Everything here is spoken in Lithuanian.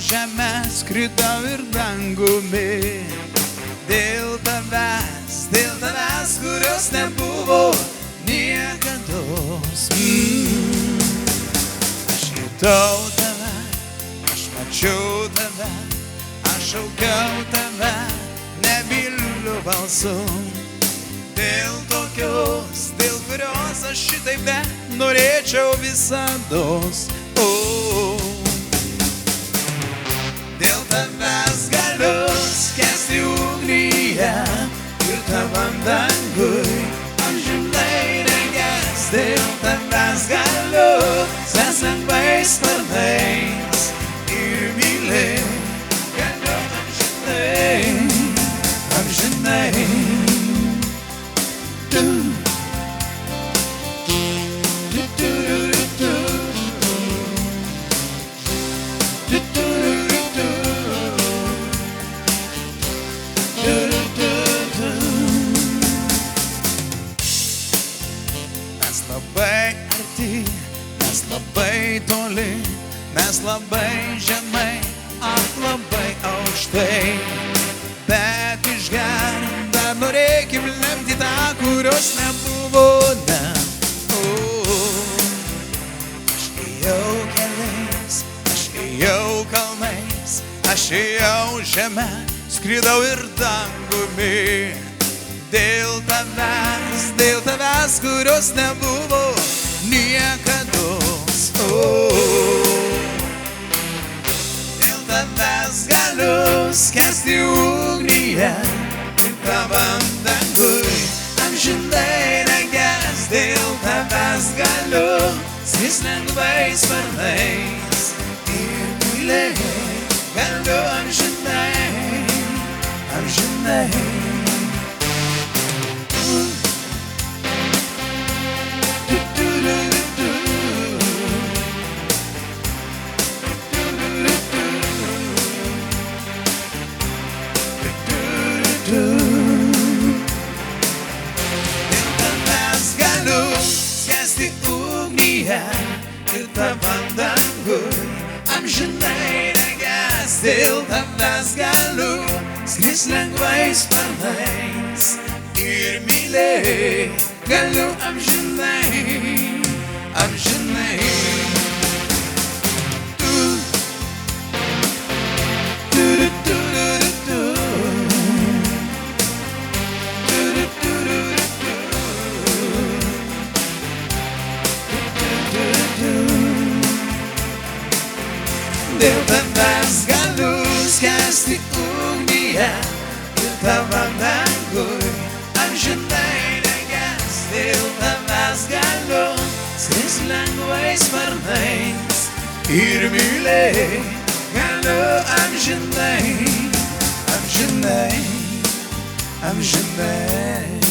žemę, skridau ir dangumi. Dėl tavęs, kurios nebuvo niekados. Aš jutau tave, aš mačiau tave, aš šaukiau tave nebyliu balsu. Dėl tokios, dėl kurios aš šitaip norėčiau visados. Dėl tavęs galiu skęsti ugnyje ir tavam dangui amžinai neges. Dėl tavęs galiu skęsti lengvais sparnais ir mylėt galiu amžinai, amžinai. Mes labai arti, mes labai toli, mes labai žemai, labai aukštai. Bet išgeriam dar norėkim lemti tą, kurios nebuvo, ne. Aš ėjau keliais, aš ėjau kalnais, aš ėjau žemę, skridau ir dangumi. Dėl tavęs, kurios nebuvo niekados. Dėl tavęs galiu skęsti ugnyje ir tavam dangui amžinai neges. Dėl tavęs galiu skrist lengvais sparnais ir mylėt galiu amžinai, amžinai. Dėl tavęs galiu skęsti ugnyje ir tavam dangui amžinai neges. Dėl tavęs galiu skrist lengvais sparnais ir mylėt galiu amžinai, amžinai. Dėl tavęs galiu skęsti ugnyje ir tavam dangui amžinai neges. Dėl tavęs galiu skrist lengvais sparnais ir mylėt galiu amžinai, amžinai, amžinai.